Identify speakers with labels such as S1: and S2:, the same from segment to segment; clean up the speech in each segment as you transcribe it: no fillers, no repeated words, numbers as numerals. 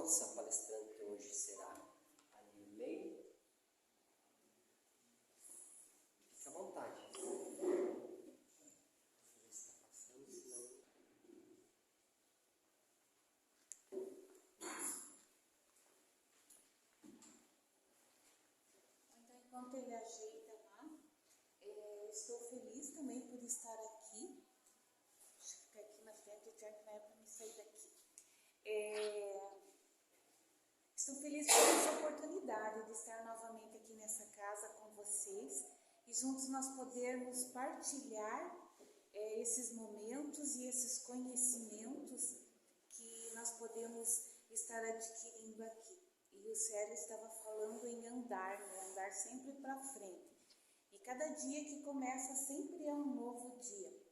S1: nossa palestrante hoje será ali no meio. Fica à vontade. Está passando, senão...
S2: Então, enquanto ele ajeita lá, estou feliz também por estar aqui. Deixa eu ficar aqui na frente, já que não é para me sair daqui. Estou feliz por essa oportunidade de estar novamente aqui nessa casa com vocês e juntos nós podermos partilhar esses momentos e esses conhecimentos que nós podemos estar adquirindo aqui. E o Célio estava falando em andar, né? Andar sempre para frente. E cada dia que começa sempre é um novo dia.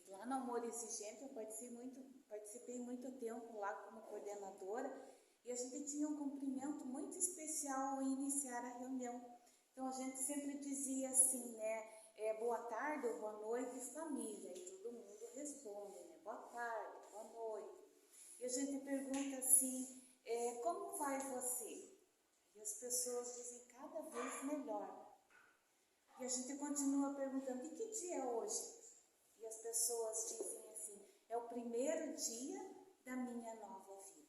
S2: E lá no Amor Exigente eu participei muito tempo lá como coordenadora e a gente tinha um cumprimento muito especial ao iniciar a reunião. Então a gente sempre dizia assim, né? Boa tarde ou boa noite, família. E todo mundo responde, né? Boa tarde, boa noite. E a gente pergunta assim, como vai você? E as pessoas dizem cada vez melhor. E a gente continua perguntando, e que dia é hoje? E as pessoas dizem assim, é o primeiro dia da minha nova vida.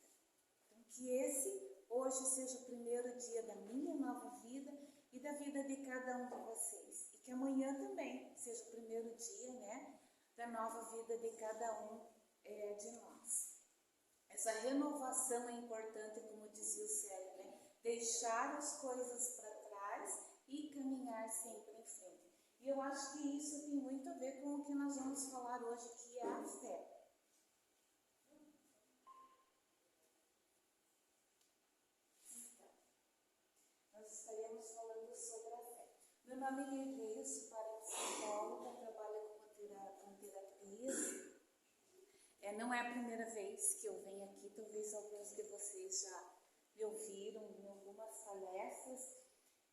S2: Então que esse hoje seja o primeiro dia da minha nova vida e da vida de cada um de vocês. E que amanhã também seja o primeiro dia, né, da nova vida de cada um de nós. Essa renovação é importante, como dizia o Célio, né? Deixar as coisas para trás e caminhar sempre em frente. E eu acho que isso tem muito a ver com o que nós vamos falar hoje, que é a fé. Então, nós estaremos falando sobre a fé. Meu nome é Guerreiro, sou parapsicóloga, trabalho com terapias. Não é a primeira vez que eu venho aqui, talvez alguns de vocês já me ouviram em algumas palestras.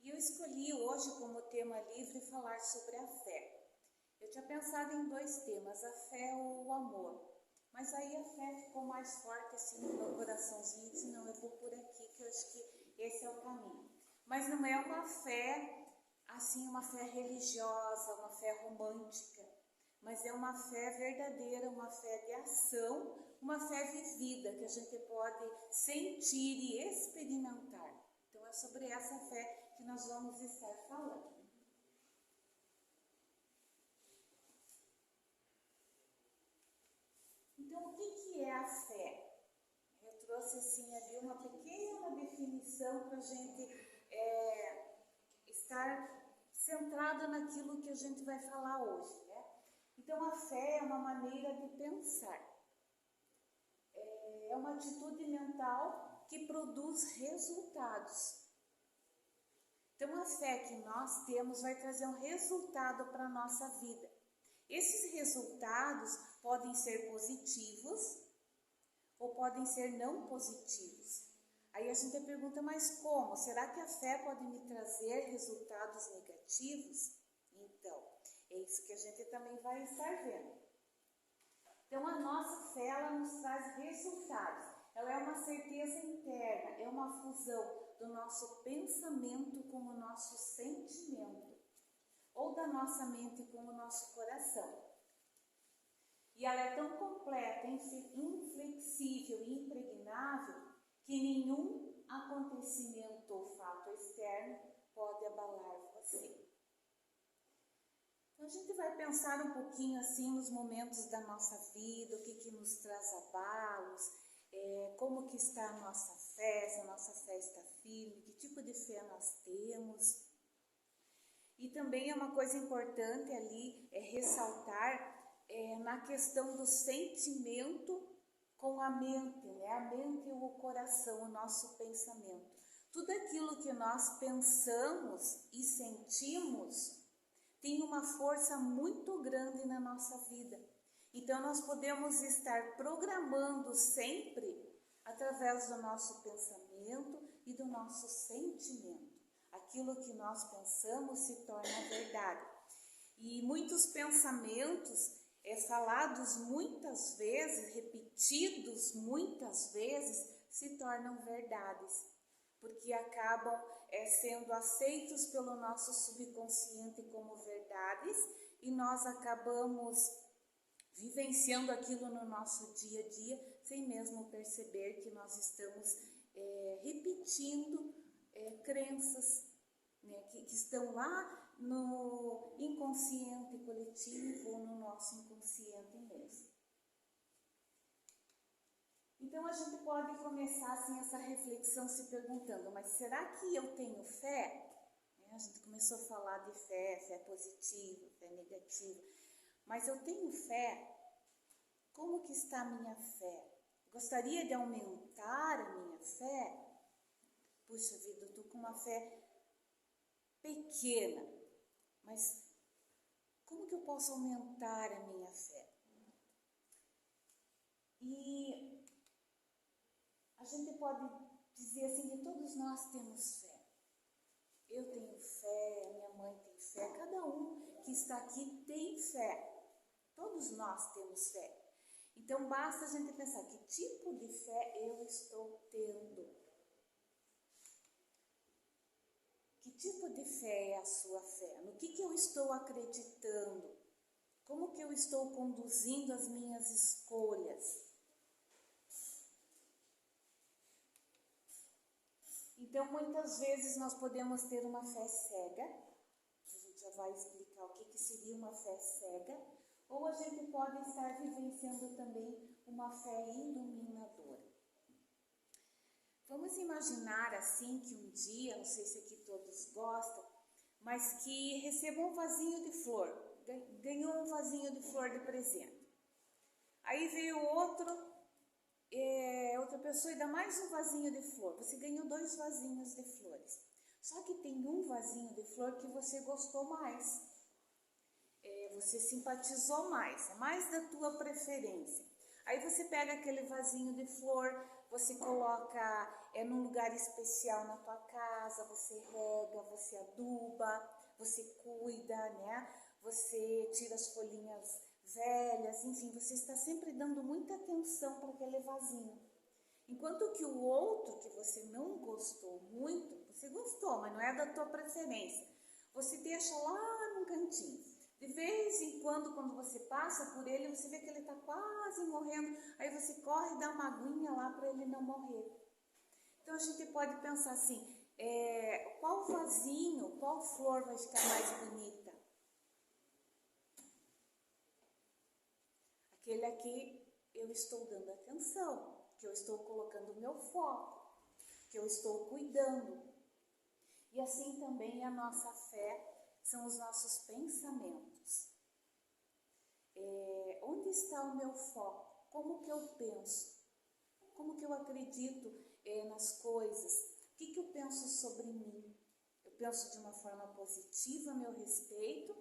S2: E eu escolhi hoje como tema livre falar sobre a fé. Eu tinha pensado em 2 temas, a fé ou o amor. Mas aí a fé ficou mais forte assim no meu coraçãozinho e disse, não, eu vou por aqui, que eu acho que esse é o caminho. Mas não é uma fé, assim, uma fé religiosa, uma fé romântica. Mas é uma fé verdadeira, uma fé de ação, uma fé vivida que a gente pode sentir e experimentar. Então é sobre essa fé que nós vamos estar falando. Então o que é a fé? Eu trouxe assim ali uma pequena definição para a gente estar centrado naquilo que a gente vai falar hoje, né? Então, a fé é uma maneira de pensar. É uma atitude mental que produz resultados. Então, a fé que nós temos vai trazer um resultado para a nossa vida. Esses resultados podem ser positivos ou podem ser não positivos. Aí a gente pergunta, mas como? Será que a fé pode me trazer resultados negativos? Então, é isso que a gente também vai estar vendo. Então, a nossa fé, ela nos traz resultados. Ela é uma certeza interna, é uma fusão do nosso pensamento com o nosso sentimento. Ou da nossa mente com o nosso coração. E ela é tão completa, inflexível e impregnável que nenhum acontecimento ou fato externo pode abalar você. Então a gente vai pensar um pouquinho assim nos momentos da nossa vida, o que nos traz abalos, como que está a nossa fé, se a nossa fé está firme, que tipo de fé nós temos. E também é uma coisa importante ali ressaltar na questão do sentimento com a mente, né? A mente e o coração, o nosso pensamento. Tudo aquilo que nós pensamos e sentimos tem uma força muito grande na nossa vida. Então nós podemos estar programando sempre através do nosso pensamento e do nosso sentimento. Aquilo que nós pensamos se torna verdade. E muitos pensamentos falados muitas vezes, repetidos muitas vezes, se tornam verdades, porque acabam sendo aceitos pelo nosso subconsciente como verdades e nós acabamos vivenciando aquilo no nosso dia a dia sem mesmo perceber que nós estamos repetindo crenças, né, que estão lá no inconsciente coletivo ou no nosso inconsciente mesmo. Então a gente pode começar assim essa reflexão se perguntando, mas será que eu tenho fé? A gente começou a falar de fé positiva, fé negativa, mas eu tenho fé? Como que está a minha fé? Gostaria de aumentar a minha fé? Puxa vida, eu estou com uma fé pequena, mas como que eu posso aumentar a minha fé? E a gente pode dizer assim que todos nós temos fé. Eu tenho fé, a minha mãe tem fé, cada um que está aqui tem fé. Todos nós temos fé. Então basta a gente pensar que tipo de fé eu estou tendo. Que tipo de fé é a sua fé? No que eu estou acreditando? Como que eu estou conduzindo as minhas escolhas? Então, muitas vezes nós podemos ter uma fé cega, a gente já vai explicar o que seria uma fé cega, ou a gente pode estar vivenciando também uma fé iluminadora. Vamos imaginar assim que um dia, não sei se aqui todos gostam, mas que recebam um vasinho de flor, ganhou um vasinho de flor de presente. Aí veio outra pessoa e dá mais um vasinho de flor. Você ganhou 2 vasinhos de flores. Só que tem um vasinho de flor que você gostou mais. Você simpatizou mais, é mais da tua preferência. Aí você pega aquele vasinho de flor, você coloca num lugar especial na tua casa, você rega, você aduba, você cuida, né? Você tira as folhinhas velhas, enfim, você está sempre dando muita atenção para aquele vasinho. Enquanto que o outro que você não gostou muito, você gostou, mas não é da tua preferência, você deixa lá no cantinho. De vez em quando você passa por ele, você vê que ele está quase morrendo, aí você corre e dá uma aguinha lá para ele não morrer. Então a gente pode pensar assim, qual vasinho, qual flor vai ficar mais bonita? Aquele aqui eu estou dando atenção, que eu estou colocando o meu foco, que eu estou cuidando. E assim também a nossa fé são os nossos pensamentos. Onde está o meu foco? Como que eu penso? Como que eu acredito nas coisas? O que eu penso sobre mim? Eu penso de uma forma positiva a meu respeito?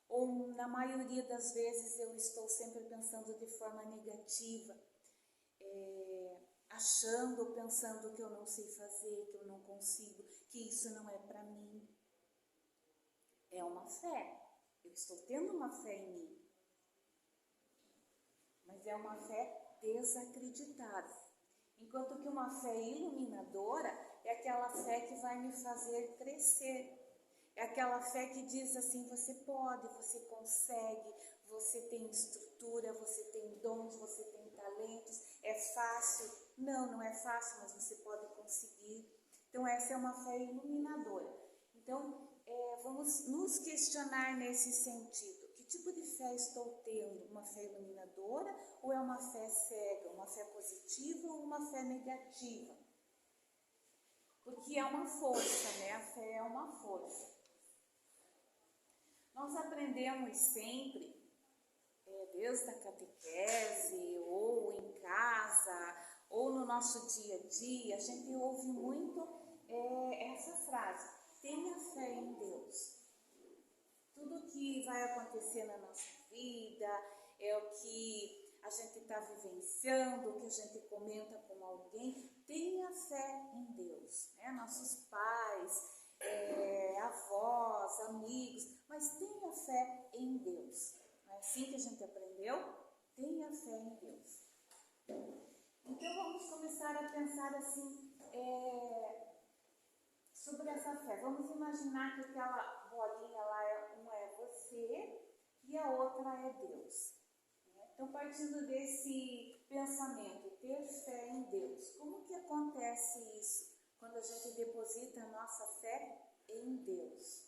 S2: Ou na maioria das vezes eu estou sempre pensando de forma negativa, achando ou pensando que eu não sei fazer, que eu não consigo, que isso não é para mim? É uma fé. Eu estou tendo uma fé em mim. Mas é uma fé desacreditada. Enquanto que uma fé iluminadora é aquela fé que vai me fazer crescer. É aquela fé que diz assim, você pode, você consegue, você tem estrutura, você tem dons, você tem talentos, é fácil. Não é fácil, mas você pode conseguir. Então essa é uma fé iluminadora. Então vamos nos questionar nesse sentido. Que tipo de fé estou tendo? Uma fé iluminadora ou é uma fé cega? Uma fé positiva ou uma fé negativa? Porque é uma força, né? A fé é uma força. Nós aprendemos sempre, desde a catequese, ou em casa, ou no nosso dia a dia, a gente ouve muito essa frase, tenha fé em Deus. Tudo que vai acontecer na nossa vida, é o que a gente está vivenciando, o que a gente comenta com alguém, tenha fé em Deus. Né? Nossos pais, avós, amigos, mas tenha fé em Deus. Não é assim que a gente aprendeu? Tenha fé em Deus. Então vamos começar a pensar assim sobre essa fé. Vamos imaginar que aquela bolinha lá, uma é você e a outra é Deus. Então, partindo desse pensamento, ter fé em Deus, como que acontece isso quando a gente deposita a nossa fé em Deus?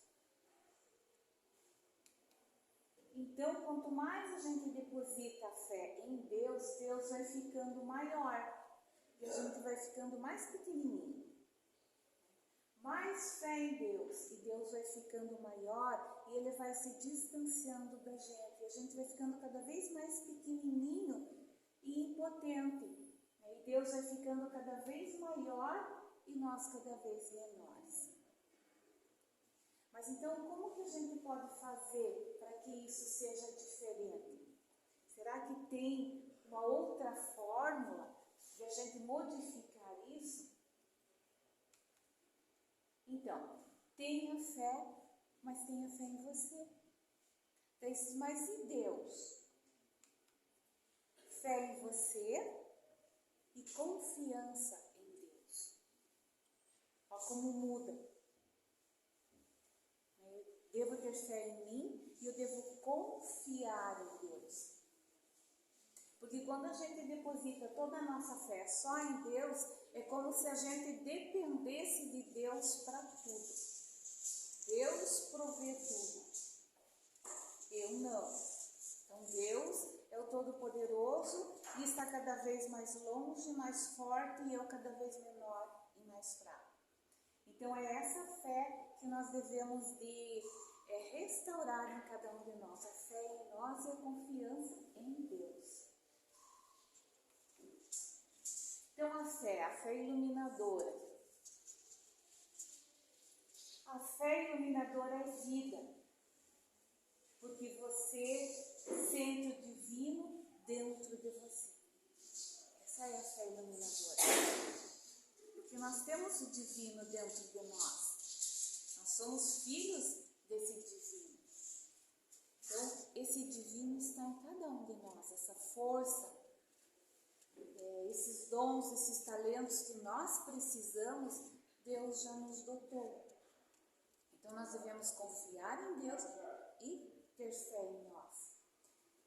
S2: Então, quanto mais a gente deposita a fé em Deus, Deus vai ficando maior e a gente vai ficando mais pequenininho. Mais fé em Deus e Deus vai ficando maior e Ele vai se distanciando da gente. E a gente vai ficando cada vez mais pequenininho e impotente. E Deus vai ficando cada vez maior e nós cada vez menores. Mas então, como que a gente pode fazer para que isso seja diferente? Será que tem uma outra fórmula de a gente modificar isso? Então, tenha fé, mas tenha fé em você. Mas em Deus? Fé em você e confiança em Deus. Olha como muda. Eu devo ter fé em mim e eu devo confiar em Deus. Porque quando a gente deposita toda a nossa fé só em Deus, é como se a gente dependesse de Deus para tudo. Deus provê tudo. Eu não. Então Deus é o Todo-Poderoso e está cada vez mais longe, mais forte e eu cada vez menor e mais fraco. Então é essa fé que nós devemos de restaurar em cada um de nós. A fé em nós e a confiança em Deus. Então a fé iluminadora. A fé iluminadora é vida, porque você sente o divino dentro de você. Essa é a fé iluminadora. Porque nós temos o divino dentro de nós. Nós somos filhos desse divino. Então, esse divino está em cada um de nós, essa força. Esses dons, esses talentos que nós precisamos, Deus já nos dotou. Então nós devemos confiar em Deus e ter fé em nós.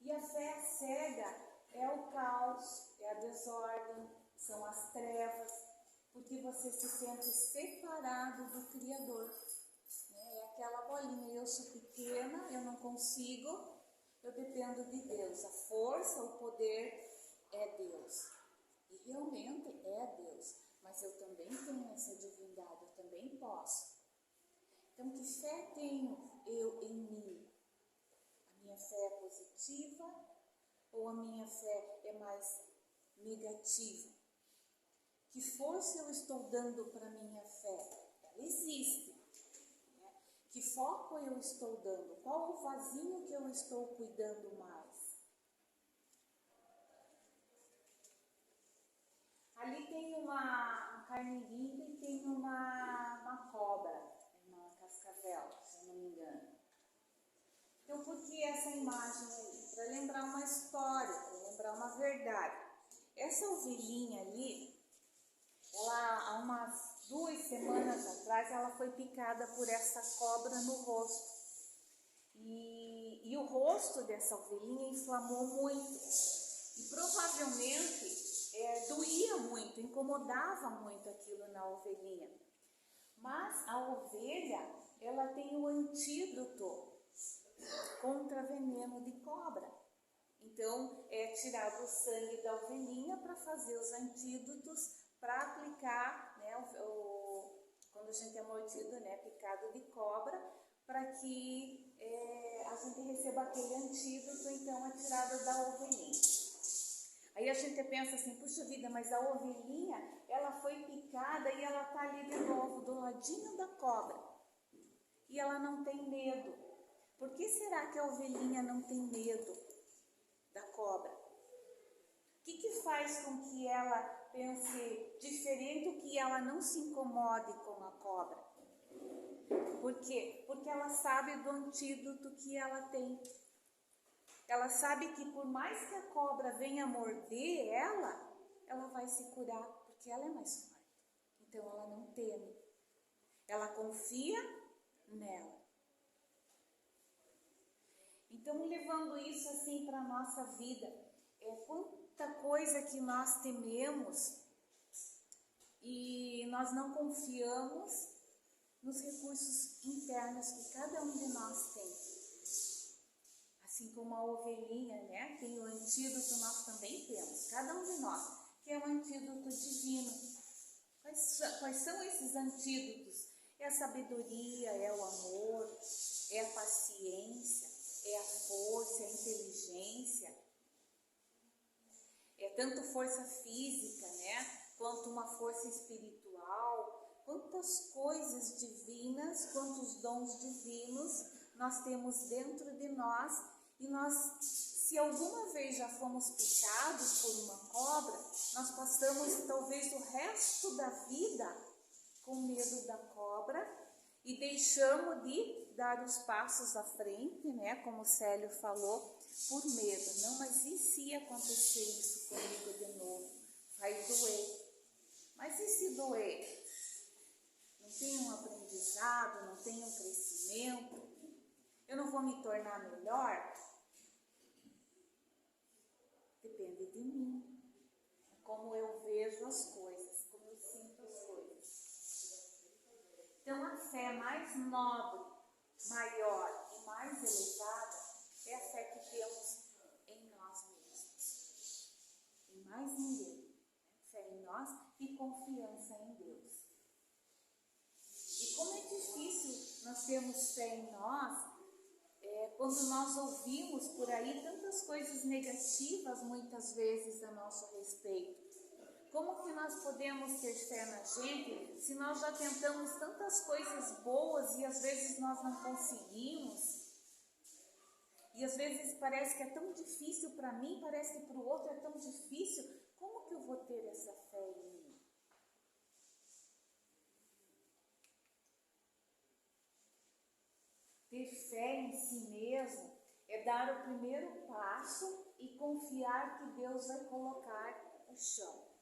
S2: E a fé cega é o caos, é a desordem, são as trevas, porque você se sente separado do Criador. É aquela bolinha, eu sou pequena, eu não consigo, eu dependo de Deus. A força, o poder é Deus. E realmente é Deus, mas eu também tenho essa divindade, eu também posso. Então, que fé tenho eu em mim? A minha fé é positiva ou a minha fé é mais negativa? Que força eu estou dando para a minha fé? Ela existe. Né? Que foco eu estou dando? Qual o vasinho que eu estou cuidando mais? Ali tem uma carneirinha e tem uma cobra, uma cascavel, se eu não me engano. Então, por que essa imagem ali? Para lembrar uma história, para lembrar uma verdade. Essa ovelhinha ali, ela, há umas 2 semanas atrás, ela foi picada por essa cobra no rosto. E o rosto dessa ovelhinha inflamou muito. E provavelmente doía muito, incomodava muito aquilo na ovelhinha. Mas a ovelha, ela tem o antídoto contra veneno de cobra. Então, é tirado o sangue da ovelhinha para fazer os antídotos, para aplicar, né, quando a gente é mordido, né, picado de cobra, para que a gente receba aquele antídoto, então, é tirado da ovelhinha. Aí a gente pensa assim, puxa vida, mas a ovelhinha, ela foi picada e ela está ali de novo, do ladinho da cobra. E ela não tem medo. Por que será que a ovelhinha não tem medo da cobra? O que faz com que ela pense diferente, ou que ela não se incomode com a cobra? Por quê? Porque ela sabe do antídoto que ela tem. Ela sabe que por mais que a cobra venha morder ela ela vai se curar, porque ela é mais forte. Então ela não teme, ela confia nela. Então, levando isso assim para a nossa vida, quanta coisa que nós tememos e nós não confiamos nos recursos internos que cada um de nós tem. Assim como a ovelhinha, né, tem o antídoto, nós também temos, cada um de nós, que é o antídoto divino. Quais são esses antídotos? É a sabedoria, é o amor, é a paciência, é a força, é a inteligência, é tanto força física, né, quanto uma força espiritual. Quantas coisas divinas, quantos dons divinos nós temos dentro de nós, e nós, se alguma vez já fomos picados por uma cobra, nós passamos talvez o resto da vida com medo da cobra e deixamos de dar os passos à frente, né, como o Célio falou, por medo. Não, mas e se acontecer isso comigo de novo? Vai doer. Mas e se doer? Não tem um aprendizado, não tem um crescimento? Eu não vou me tornar melhor? Depende de mim. Como eu vejo as coisas, como eu sinto as coisas. Então, a fé mais nobre, maior e mais elevada é a fé que temos em nós mesmos. Em mais ninguém. Fé em nós e confiança em Deus. E como é difícil nós termos fé em nós, quando nós ouvimos por aí tantas coisas negativas muitas vezes a nosso respeito. Como que nós podemos ter fé na gente se nós já tentamos tantas coisas boas e às vezes nós não conseguimos? E às vezes parece que é tão difícil para mim, parece que para o outro é tão difícil. Como que eu vou ter essa fé em mim? Ter fé em si mesmo é dar o primeiro passo e confiar que Deus vai colocar o chão.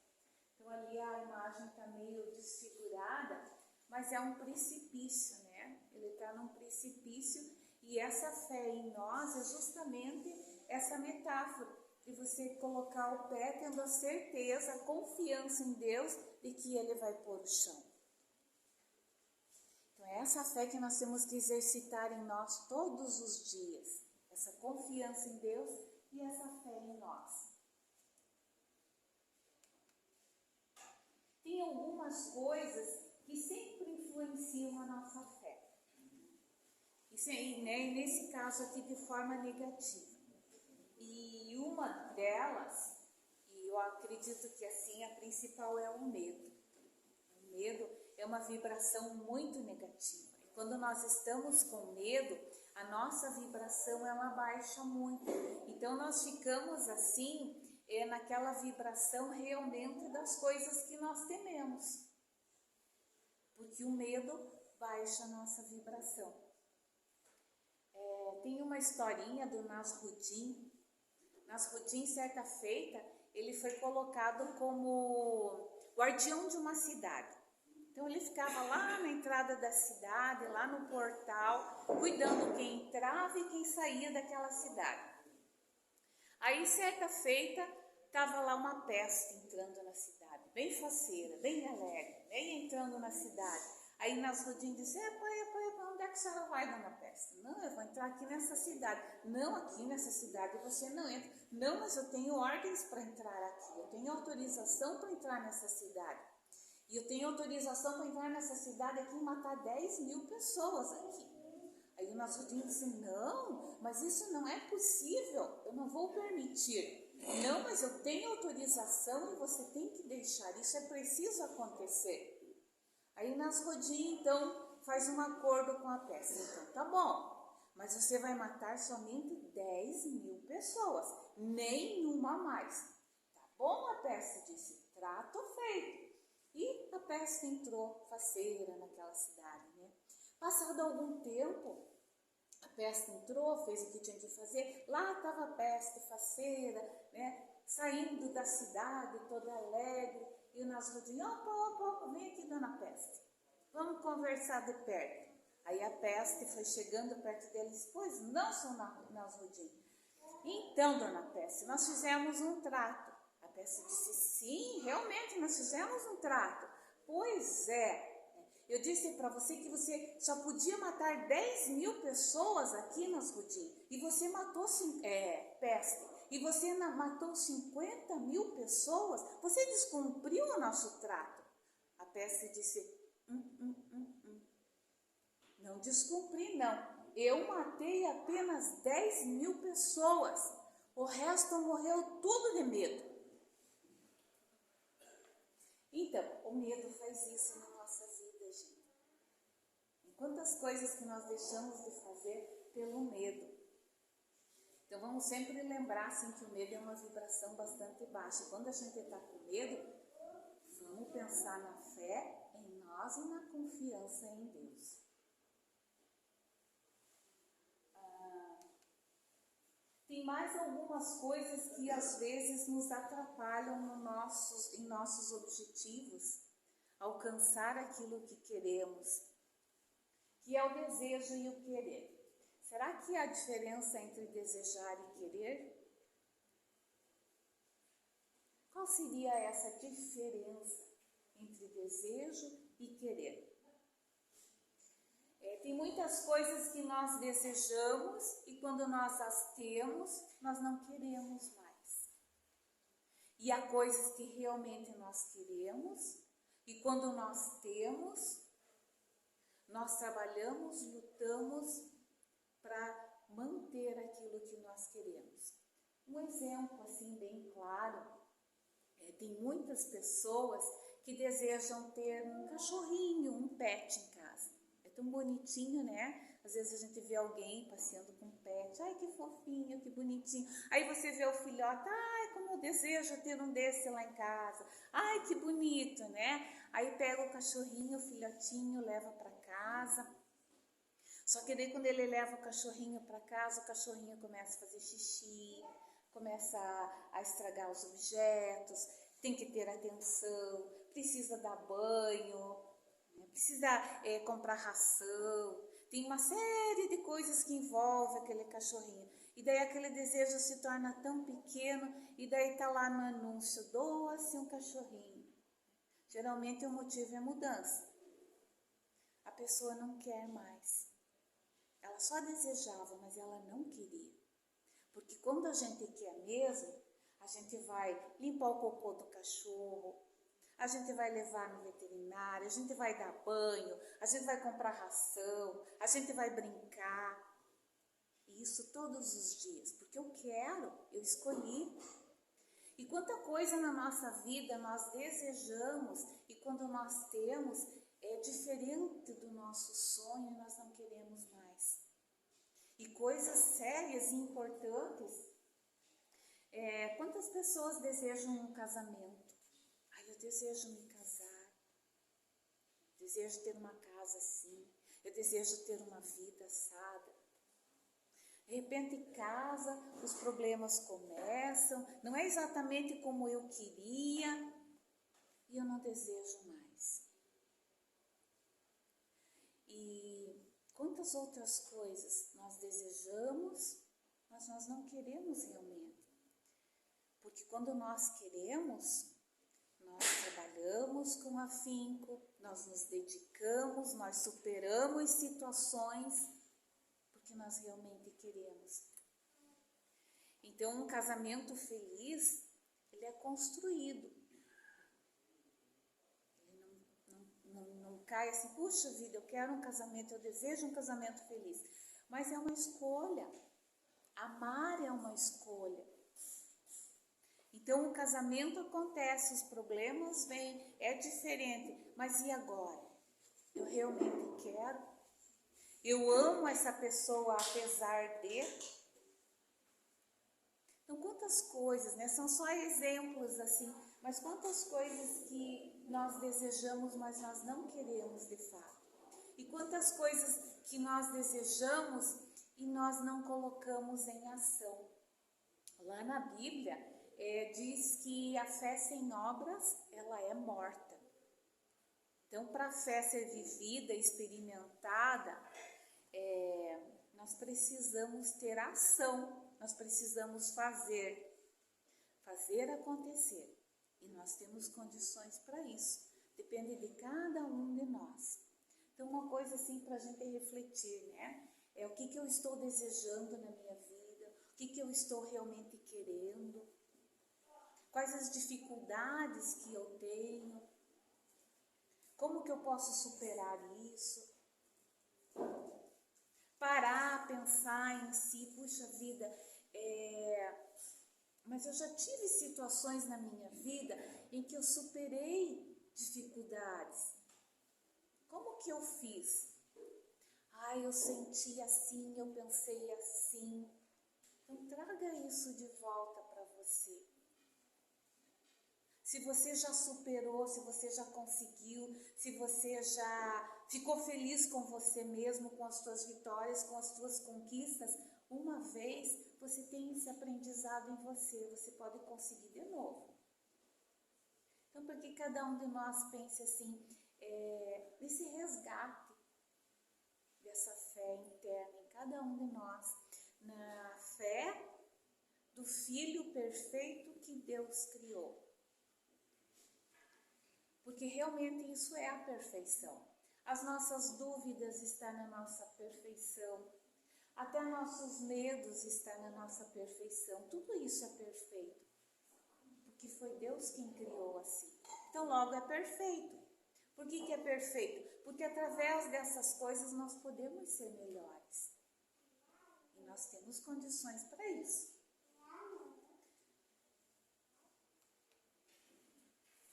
S2: Então ali a imagem está meio desfigurada, mas é um precipício, né? Ele está num precipício e essa fé em nós é justamente essa metáfora de você colocar o pé tendo a certeza, a confiança em Deus de que Ele vai pôr o chão. Então é essa fé que nós temos que exercitar em nós todos os dias. Essa confiança em Deus e essa fé em nós. Tem algumas coisas que sempre influenciam a nossa fé. E nesse caso aqui de forma negativa. E uma delas, e eu acredito que assim a principal é o medo. O medo é uma vibração muito negativa. E quando nós estamos com medo, a nossa vibração ela baixa muito. Então nós ficamos assim, naquela vibração realmente das coisas que nós tememos. Porque o medo baixa a nossa vibração. Tem uma historinha do Nasruddin. Nasruddin, certa feita, ele foi colocado como guardião de uma cidade. Então ele ficava lá na entrada da cidade, lá no portal, cuidando quem entrava e quem saía daquela cidade. Aí, certa feita, estava lá uma peste entrando na cidade, bem faceira, bem alegre, bem entrando na cidade. Aí Nasruddin disse, pai, onde é que a senhora vai, dona Peste? Não, eu vou entrar aqui nessa cidade. Não, aqui nessa cidade você não entra. Não, mas eu tenho ordens para entrar aqui, eu tenho autorização para entrar nessa cidade. E eu tenho autorização para entrar nessa cidade aqui e matar 10.000 pessoas aqui. Aí o Nasruddin disse, não, mas isso não é possível, eu não vou permitir. Não, mas eu tenho autorização e você tem que deixar, isso é preciso acontecer. Aí Nasruddin, então, faz um acordo com a peste. Então, tá bom, mas você vai matar somente 10.000 pessoas, nenhuma mais. Tá bom, a peste disse, trato feito. E a peste entrou faceira naquela cidade, né? Passado algum tempo, a peste entrou, fez o que tinha de fazer. Lá estava a peste faceira, né? saindo da cidade toda alegre, e o nosso Rudinho, opa, vem aqui, Dona Peste, vamos conversar de perto. Aí a Peste foi chegando perto dele e disse, pois não, seu nosso Rudinho. Então, Dona Peste, nós fizemos um trato. A Peste disse, sim, realmente nós fizemos um trato. Pois é, eu disse para você que você só podia matar 10.000 pessoas aqui nas Rudinho, e você matou Peste, e você matou 50.000 pessoas, você descumpriu o nosso trato. A Peste disse, não descumpri não, eu matei apenas 10.000 pessoas, o resto morreu tudo de medo. Então, o medo faz isso na nossa vida, gente. Quantas coisas que nós deixamos de fazer pelo medo. Então, vamos sempre lembrar assim, que o medo é uma vibração bastante baixa. Quando a gente está com medo, vamos pensar na fé em nós e na confiança em Deus. Tem mais algumas coisas que às vezes nos atrapalham em nossos objetivos, alcançar aquilo que queremos, que é o desejo e o querer. Será que há diferença entre desejar e querer? Qual seria essa diferença entre desejo e querer? Tem muitas coisas que nós desejamos e quando nós as temos, nós não queremos mais. E há coisas que realmente nós queremos e quando nós temos, nós trabalhamos, lutamos para manter aquilo que nós queremos. Um exemplo assim bem claro, tem muitas pessoas que desejam ter um cachorrinho, um pet em casa. Tão bonitinho, né? Às vezes a gente vê alguém passeando com um pet, ai que fofinho, que bonitinho. Aí você vê o filhote, ai como eu desejo ter um desse lá em casa, ai que bonito, né? Aí pega o cachorrinho, o filhotinho, leva para casa. Só que daí quando ele leva o cachorrinho para casa, o cachorrinho começa a fazer xixi, começa a estragar os objetos, tem que ter atenção, precisa dar banho, precisa comprar ração, tem uma série de coisas que envolve aquele cachorrinho. E daí aquele desejo se torna tão pequeno e daí está lá no anúncio, doa-se um cachorrinho. Geralmente o motivo é mudança. A pessoa não quer mais. Ela só desejava, mas ela não queria. Porque quando a gente quer mesmo, a gente vai limpar o cocô do cachorro, a gente vai levar no veterinário, a gente vai dar banho, a gente vai comprar ração, a gente vai brincar. E isso todos os dias, porque eu quero, eu escolhi. E quanta coisa na nossa vida nós desejamos e quando nós temos é diferente do nosso sonho e nós não queremos mais. E coisas sérias e importantes. Quantas pessoas desejam um casamento? Eu desejo me casar, desejo ter uma casa assim, eu desejo ter uma vida assada. De repente casa, os problemas começam, não é exatamente como eu queria e eu não desejo mais. E quantas outras coisas nós desejamos, mas nós não queremos realmente. Porque quando nós queremos, nós trabalhamos com afinco, nós nos dedicamos, nós superamos situações, porque nós realmente queremos. Então, um casamento feliz, ele é construído. Ele não cai assim, puxa vida, eu quero um casamento, eu desejo um casamento feliz. Mas é uma escolha. Amar é uma escolha. Então o casamento acontece, os problemas vêm, é diferente, mas e agora? Eu realmente quero? Eu amo essa pessoa apesar de? Então quantas coisas, né? São só exemplos assim, mas quantas coisas que nós desejamos, mas nós não queremos de fato. E quantas coisas que nós desejamos e nós não colocamos em ação. Lá na Bíblia, diz que a fé sem obras, ela é morta. Então, para a fé ser vivida, experimentada, nós precisamos ter ação, nós precisamos fazer acontecer. E nós temos condições para isso. Depende de cada um de nós. Então, uma coisa assim para a gente refletir, né? O que eu estou desejando na minha vida, o que eu estou realmente querendo, quais as dificuldades que eu tenho, como que eu posso superar isso, parar, pensar em si, puxa vida, mas eu já tive situações na minha vida em que eu superei dificuldades. Como que eu fiz? Eu senti assim, eu pensei assim. Então, traga isso de volta para você. Se você já superou, se você já conseguiu, se você já ficou feliz com você mesmo, com as suas vitórias, com as suas conquistas, uma vez você tem esse aprendizado em você, você pode conseguir de novo. Então, para que cada um de nós pense assim, nesse resgate dessa fé interna em cada um de nós, na fé do Filho perfeito que Deus criou. Porque realmente isso é a perfeição. As nossas dúvidas estão na nossa perfeição. Até nossos medos estão na nossa perfeição. Tudo isso é perfeito. Porque foi Deus quem criou assim. Então logo é perfeito. Por que é perfeito? Porque através dessas coisas nós podemos ser melhores. E nós temos condições para isso.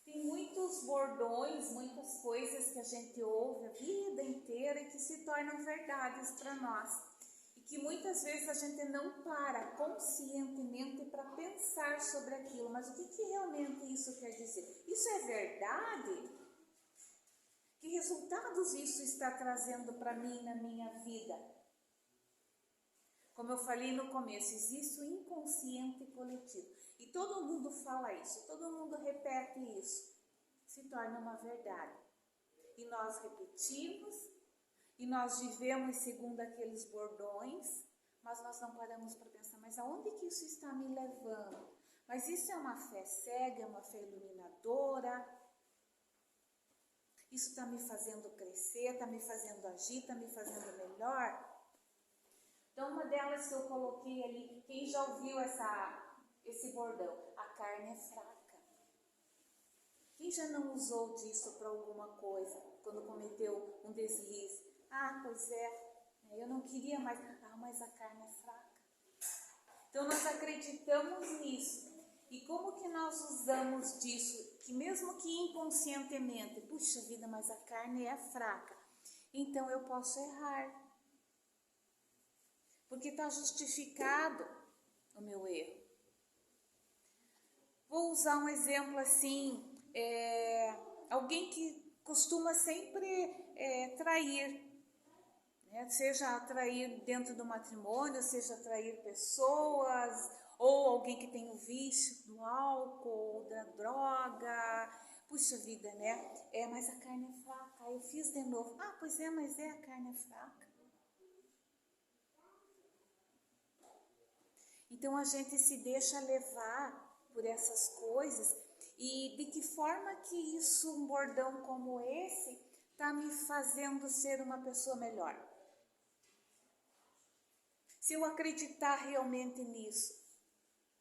S2: Tem muitos bordões, muitas coisas que a gente ouve a vida inteira e que se tornam verdades para nós. E que muitas vezes a gente não para conscientemente para pensar sobre aquilo. Mas o que realmente isso quer dizer? Isso é verdade? Que resultados isso está trazendo para mim na minha vida? Como eu falei no começo, existe o inconsciente coletivo. E todo mundo fala isso, todo mundo repete isso. Se torna uma verdade. E nós repetimos, e nós vivemos segundo aqueles bordões, mas nós não paramos para pensar, mas aonde que isso está me levando? Mas isso é uma fé cega, é uma fé iluminadora? Isso está me fazendo crescer, está me fazendo agir, está me fazendo melhor? Então, uma delas que eu coloquei ali, quem já ouviu esse bordão? A carne é fraca. Quem já não usou disso para alguma coisa, quando cometeu um deslize? Pois eu não queria mais. Mas a carne é fraca. Então, nós acreditamos nisso. E como que nós usamos disso? Que mesmo que inconscientemente, puxa vida, mas a carne é fraca. Então, eu posso errar. Porque está justificado o meu erro. Vou usar um exemplo assim, alguém que costuma sempre trair, né? Seja trair dentro do matrimônio, seja trair pessoas, ou alguém que tem o vício do álcool, da droga. Puxa vida, né? Mas a carne é fraca, eu fiz de novo. Pois é, mas a carne é fraca. Então a gente se deixa levar por essas coisas e de que forma que isso, um bordão como esse, está me fazendo ser uma pessoa melhor? Se eu acreditar realmente nisso,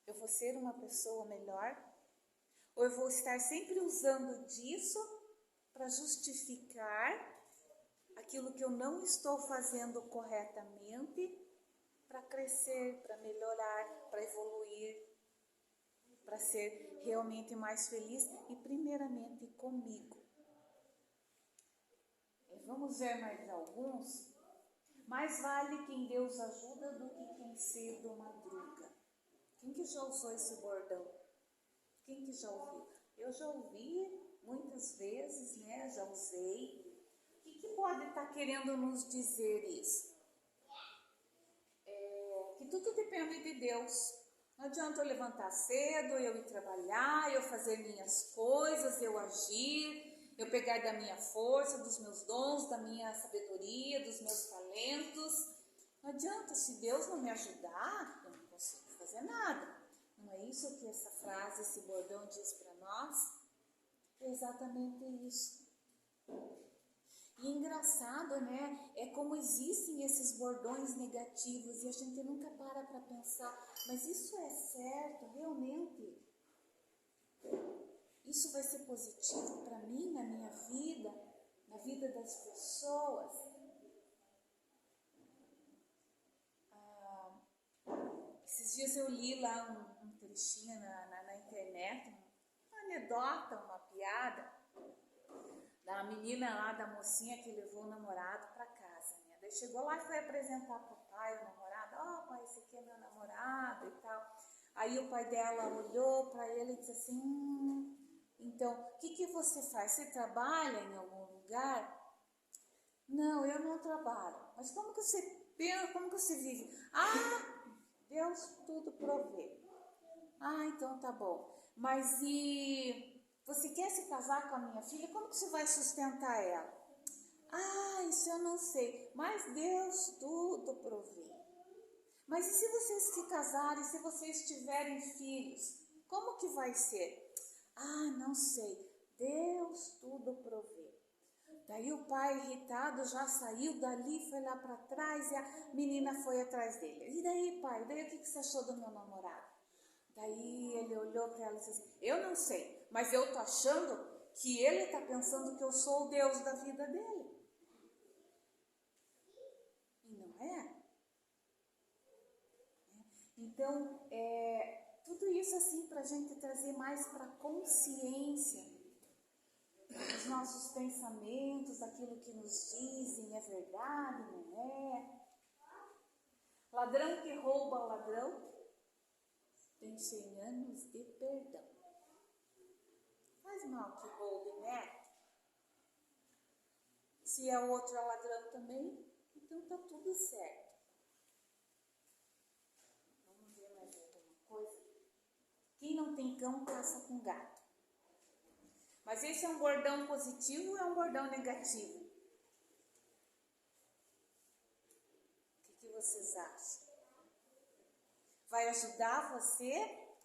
S2: eu vou ser uma pessoa melhor? Ou eu vou estar sempre usando disso para justificar aquilo que eu não estou fazendo corretamente, para crescer, para melhorar, para evoluir, para ser realmente mais feliz e primeiramente comigo. Vamos ver mais alguns. Mais vale quem Deus ajuda do que quem cedo madruga. Quem que já usou esse bordão? Quem que já ouviu? Eu já ouvi muitas vezes, né? Já usei. O que pode estar querendo nos dizer isso? Que tudo depende de Deus. Não adianta eu levantar cedo, eu ir trabalhar, eu fazer minhas coisas, eu agir, eu pegar da minha força, dos meus dons, da minha sabedoria, dos meus talentos. Não adianta, se Deus não me ajudar, eu não consigo fazer nada. Não é isso que essa frase, esse bordão diz para nós? É exatamente isso. E engraçado, né? É como existem esses bordões negativos e a gente nunca para pensar, mas isso é certo, realmente? Isso vai ser positivo para mim, na minha vida, na vida das pessoas? Esses dias eu li lá um trechinho na internet, uma anedota, uma piada, da menina lá, da mocinha que levou o namorado para casa, né? Daí chegou lá e foi apresentar pro pai o namorado. Ó, pai, esse aqui é meu namorado e tal. Aí o pai dela olhou para ele e disse assim, então, o que você faz? Você trabalha em algum lugar? Não, eu não trabalho. Mas como que você pensa, como que você vive? Ah, Deus tudo provê. Ah, então tá bom. Mas e você quer se casar com a minha filha? Como que você vai sustentar ela? Ah, isso eu não sei. Mas Deus tudo provê. Mas e se vocês se casarem, se vocês tiverem filhos? Como que vai ser? Ah, não sei. Deus tudo provê. Daí o pai irritado já saiu dali, foi lá para trás e a menina foi atrás dele. E daí, pai? Daí o que você achou do meu namorado? Daí ele olhou para ela e disse assim, eu não sei, mas eu tô achando que ele está pensando que eu sou o Deus da vida dele. E não é? Então, tudo isso assim para a gente trazer mais para a consciência dos nossos pensamentos, daquilo que nos dizem, é verdade, não é? Ladrão que rouba ladrão tem 100 anos de perdão. Faz mal que roube, né? Se é outro ladrão também, então tá tudo certo. Vamos ver mais alguma coisa? Quem não tem cão, caça com gato. Mas esse é um bordão positivo ou é um bordão negativo? O que vocês acham? Vai ajudar você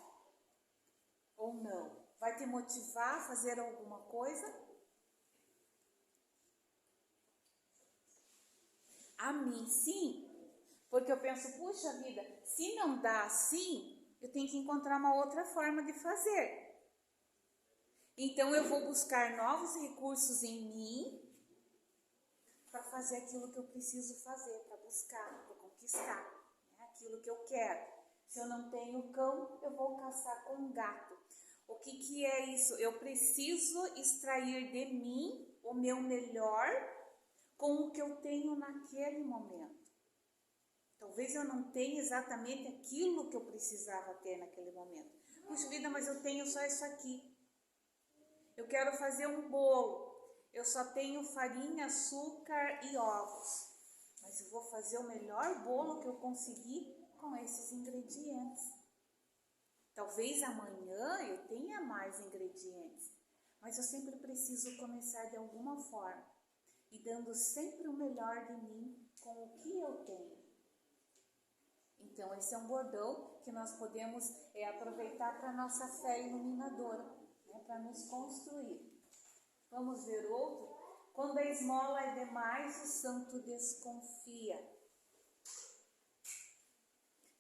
S2: ou não? Vai te motivar a fazer alguma coisa? A mim, sim. Porque eu penso, puxa vida, se não dá assim, eu tenho que encontrar uma outra forma de fazer. Então eu vou buscar novos recursos em mim para fazer aquilo que eu preciso fazer, para buscar, para conquistar, né? Aquilo que eu quero. Se eu não tenho cão, eu vou caçar com um gato. O que é isso? Eu preciso extrair de mim o meu melhor com o que eu tenho naquele momento. Talvez eu não tenha exatamente aquilo que eu precisava ter naquele momento. Puxa vida, mas eu tenho só isso aqui. Eu quero fazer um bolo. Eu só tenho farinha, açúcar e ovos. Mas eu vou fazer o melhor bolo que eu conseguir com esses ingredientes. Talvez amanhã eu tenha mais ingredientes. Mas eu sempre preciso começar de alguma forma. E dando sempre o melhor de mim com o que eu tenho. Então, esse é um bordão que nós podemos aproveitar para a nossa fé iluminadora, né, para nos construir. Vamos ver outro? Quando a esmola é demais, o santo desconfia.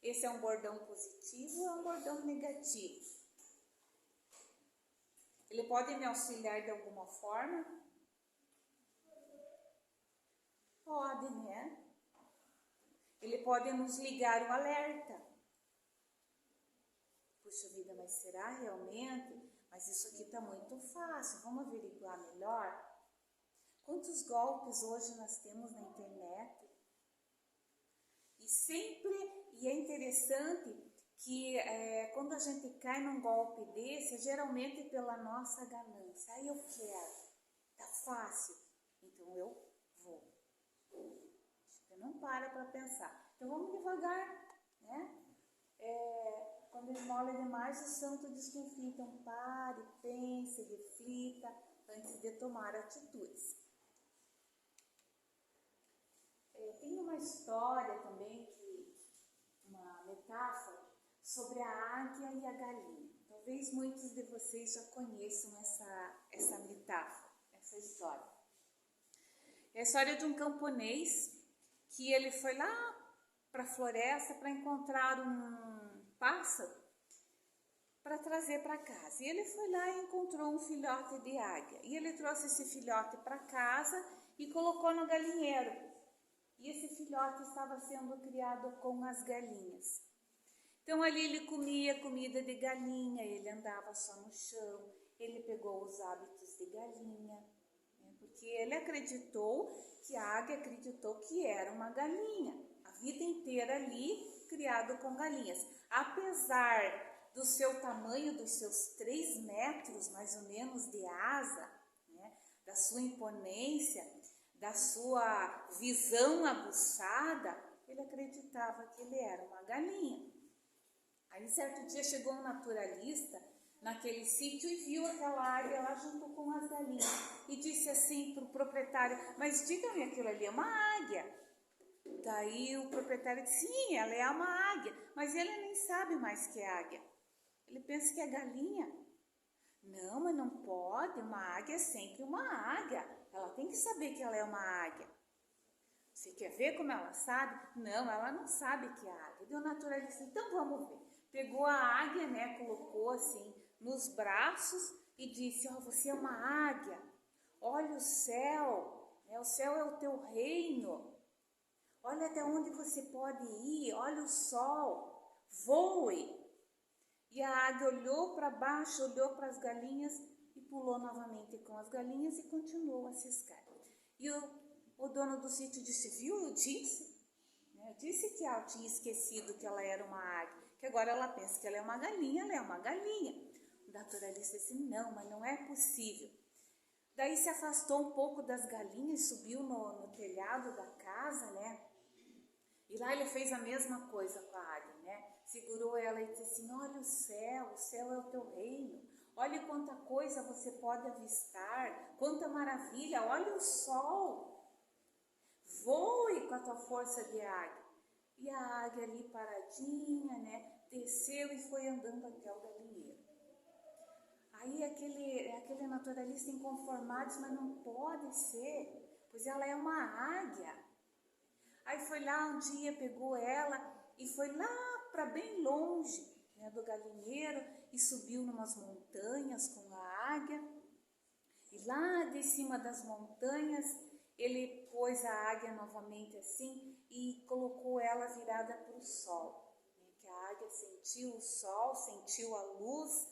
S2: Esse é um bordão positivo ou é um bordão negativo? Ele pode me auxiliar de alguma forma? Pode, né? Ele pode nos ligar o alerta. Puxa vida, mas será realmente? Mas isso aqui está muito fácil, vamos averiguar melhor? Quantos golpes hoje nós temos na internet? E é interessante que quando a gente cai num golpe desse, é geralmente pela nossa ganância. Aí eu quero, tá fácil, então eu vou. Você não para pensar. Então vamos devagar, né? Quando esmola demais, o santo desconfia. Então, pare, pense, reflita antes de tomar atitudes. Tem uma história também, uma metáfora, sobre a águia e a galinha. Talvez muitos de vocês já conheçam essa metáfora, essa história. É a história de um camponês que ele foi lá para a floresta para encontrar um pássaro para trazer para casa. E ele foi lá e encontrou um filhote de águia. E ele trouxe esse filhote para casa e colocou no galinheiro. E esse filhote estava sendo criado com as galinhas. Então ali ele comia comida de galinha, ele andava só no chão, ele pegou os hábitos de galinha, né? Porque ele acreditou que a águia acreditou que era uma galinha. A vida inteira ali criado com galinhas. Apesar do seu tamanho, dos seus 3 metros mais ou menos de asa, né? Da sua imponência, da sua visão aguçada, ele acreditava que ele era uma galinha. Aí, certo dia, chegou um naturalista naquele sítio e viu aquela águia lá junto com as galinhas. E disse assim para o proprietário, mas diga-me, aquilo ali é uma águia. Daí o proprietário disse, sim, ela é uma águia, mas ele nem sabe mais que é águia. Ele pensa que é galinha. Não, mas não pode, uma águia é sempre uma águia. Ela tem que saber que ela é uma águia. Você quer ver como ela sabe? Não, ela não sabe que é águia. E o naturalista, então vamos ver. Pegou a águia, né, colocou assim nos braços e disse, você é uma águia. Olha o céu, né, o céu é o teu reino. Olha até onde você pode ir, olha o sol, voe. E a águia olhou para baixo, olhou para as galinhas e pulou novamente com as galinhas e continuou a ciscar. E o dono do sítio disse, viu, eu disse? Eu disse que ela tinha esquecido que ela era uma águia, que agora ela pensa que ela é uma galinha, ela é uma galinha. O naturalista disse, não, mas não é possível. Daí se afastou um pouco das galinhas, subiu no telhado da casa, né? E lá ele fez a mesma coisa com a águia, né? Segurou ela e disse assim, olha o céu é o teu reino. Olha quanta coisa você pode avistar, quanta maravilha, olha o sol. Voe com a tua força de águia. E a águia ali paradinha, né? Desceu e foi andando até o galinheiro. Aí aquele naturalista inconformado disse, mas não pode ser, pois ela é uma águia. Aí foi lá um dia, pegou ela e foi lá para bem longe, né, do galinheiro e subiu numas montanhas com a águia. E lá de cima das montanhas, ele pôs a águia novamente assim e colocou ela virada para o sol. Né, que a águia sentiu o sol, sentiu a luz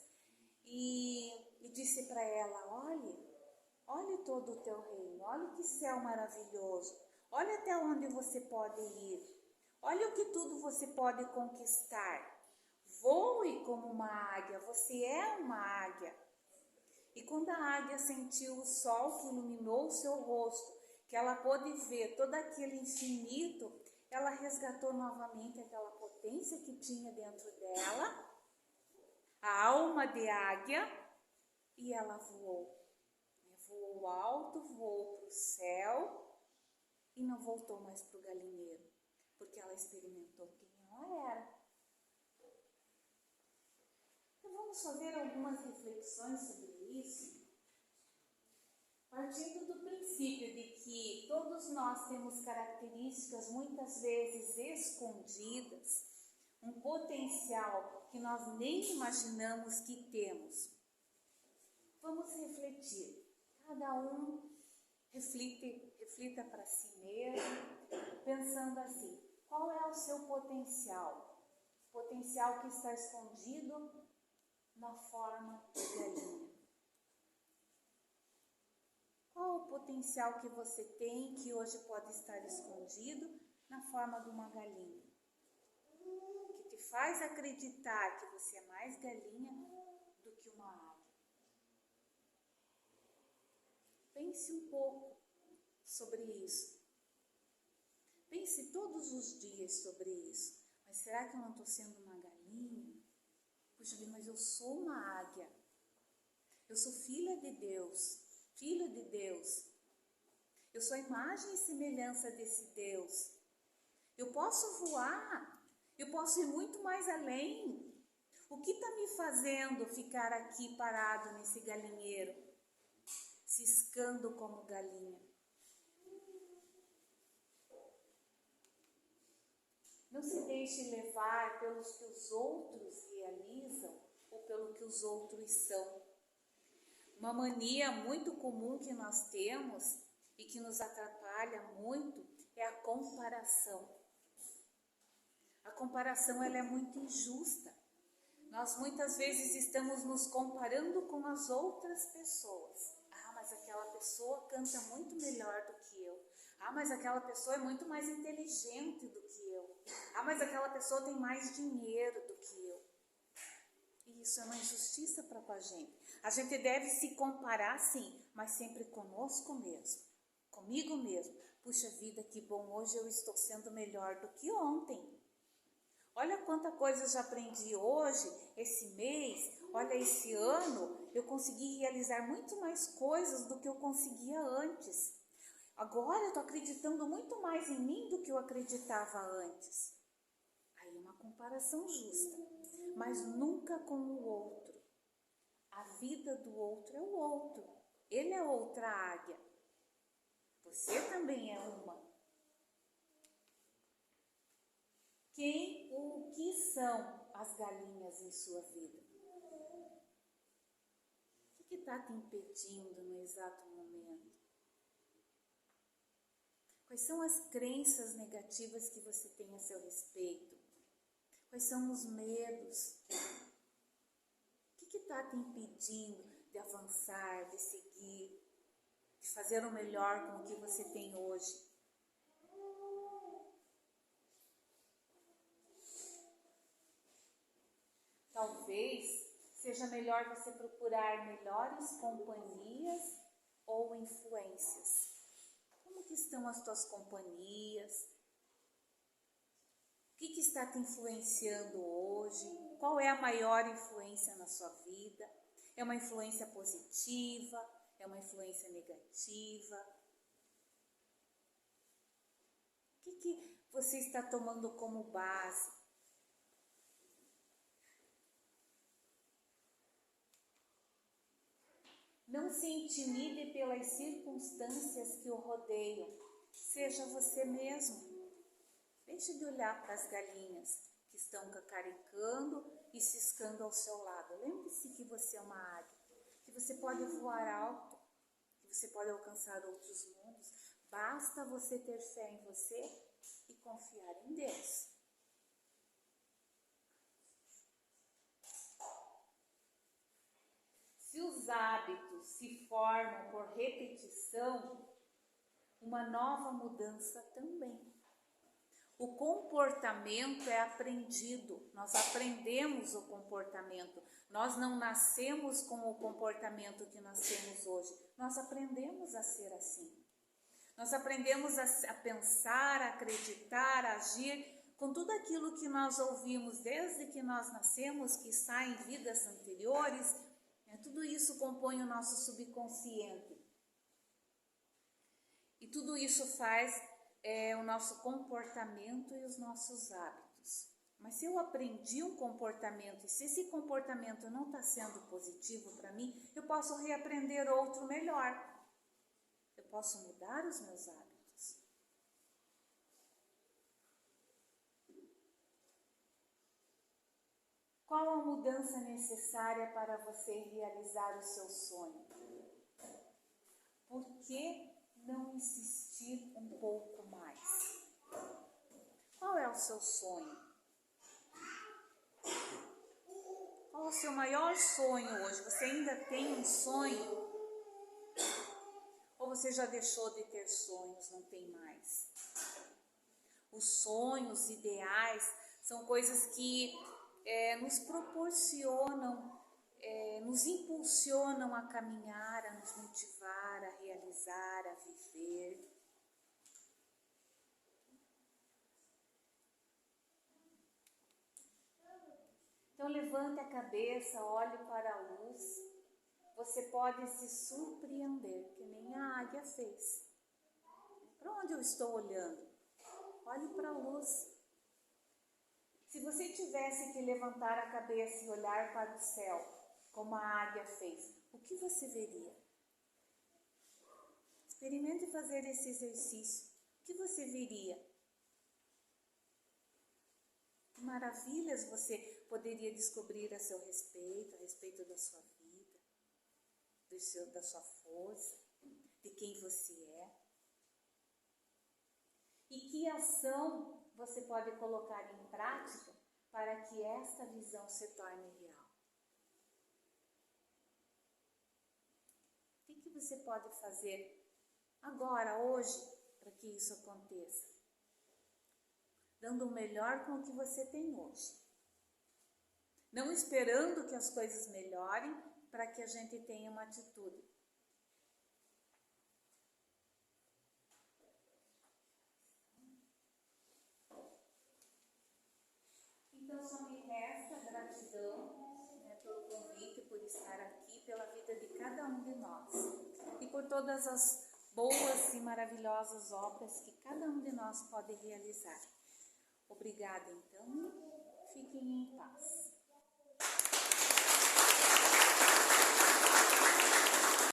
S2: e disse para ela, olhe todo o teu reino, olha que céu maravilhoso. Olha até onde você pode ir. Olha o que tudo você pode conquistar. Voe como uma águia. Você é uma águia. E quando a águia sentiu o sol que iluminou o seu rosto, que ela pôde ver todo aquele infinito, ela resgatou novamente aquela potência que tinha dentro dela, a alma de águia, e ela voou. Voou alto, voou para o céu, e não voltou mais para o galinheiro, porque ela experimentou quem ela era. Então vamos fazer algumas reflexões sobre isso, partindo do princípio de que todos nós temos características muitas vezes escondidas, um potencial que nós nem imaginamos que temos. Vamos refletir, cada um reflita para si mesmo, pensando assim, qual é o seu potencial? Potencial que está escondido na forma de galinha. Qual o potencial que você tem que hoje pode estar escondido na forma de uma galinha? Que te faz acreditar que você é mais galinha do que uma águia. Pense um pouco sobre isso. Pense todos os dias sobre isso. Mas será que eu não estou sendo uma galinha? Puxa vida, mas eu sou uma águia. Eu sou filha de Deus, filho de Deus. Eu sou a imagem e semelhança desse Deus. Eu posso voar, eu posso ir muito mais além. O que está me fazendo ficar aqui parado nesse galinheiro, ciscando como galinha? Não se deixe levar pelos que os outros realizam ou pelo que os outros são. Uma mania muito comum que nós temos e que nos atrapalha muito é a comparação. A comparação ela é muito injusta. Nós muitas vezes estamos nos comparando com as outras pessoas. Ah, mas aquela pessoa canta muito melhor do que eu. Ah, mas aquela pessoa é muito mais inteligente do que eu. Ah, mas aquela pessoa tem mais dinheiro do que eu. E isso é uma injustiça para com a gente. A gente deve se comparar sim, mas sempre conosco mesmo, comigo mesmo. Puxa vida, que bom, hoje eu estou sendo melhor do que ontem. Olha quanta coisa eu já aprendi hoje, esse mês, olha esse ano, eu consegui realizar muito mais coisas do que eu conseguia antes. Agora eu estou acreditando muito mais em mim do que eu acreditava antes. Aí é uma comparação justa, mas nunca com o outro. A vida do outro é o outro, ele é outra águia. Você também é uma. Quem ou o que são as galinhas em sua vida? O que está te impedindo no exato momento? Quais são as crenças negativas que você tem a seu respeito? Quais são os medos? O que está te impedindo de avançar, de seguir, de fazer o melhor com o que você tem hoje? Talvez seja melhor você procurar melhores companhias ou influências. Como que estão as tuas companhias? O que está te influenciando hoje? Qual é a maior influência na sua vida? É uma influência positiva? É uma influência negativa? O que você está tomando como base? Não se intimide pelas circunstâncias que o rodeiam. Seja você mesmo. Deixe de olhar para as galinhas que estão cacaricando e ciscando ao seu lado. Lembre-se que você é uma águia, que você pode voar alto, que você pode alcançar outros mundos. Basta você ter fé em você e confiar em Deus. Se os hábitos se formam por repetição, uma nova mudança também. O comportamento é aprendido, nós aprendemos o comportamento. Nós não nascemos com o comportamento que nós temos hoje, nós aprendemos a ser assim. Nós aprendemos a pensar, a acreditar, a agir com tudo aquilo que nós ouvimos desde que nós nascemos, que está em vidas anteriores. Tudo isso compõe o nosso subconsciente. E tudo isso faz o nosso comportamento e os nossos hábitos. Mas se eu aprendi um comportamento e se esse comportamento não está sendo positivo para mim, eu posso reaprender outro melhor. Eu posso mudar os meus hábitos. Qual a mudança necessária para você realizar o seu sonho? Por que não insistir um pouco mais? Qual é o seu sonho? Qual é o seu maior sonho hoje? Você ainda tem um sonho? Ou você já deixou de ter sonhos, não tem mais? Os sonhos, ideais, são coisas que nos proporcionam, nos impulsionam a caminhar, a nos motivar, a realizar, a viver. Então levante a cabeça, olhe para a luz. Você pode se surpreender, que nem a águia fez. Para onde eu estou olhando? Olhe para a luz. Se você tivesse que levantar a cabeça e olhar para o céu, como a águia fez, o que você veria? Experimente fazer esse exercício. O que você veria? Que maravilhas você poderia descobrir a seu respeito, a respeito da sua vida, da sua força, de quem você é. E que ação você pode colocar em prática para que esta visão se torne real? O que você pode fazer agora, hoje, para que isso aconteça? Dando o melhor com o que você tem hoje. Não esperando que as coisas melhorem para que a gente tenha uma atitude. Então só me resta gratidão, pelo convite, por estar aqui, pela vida de cada um de nós. E por todas as boas e maravilhosas obras que cada um de nós pode realizar. Obrigada, então. Fiquem em paz.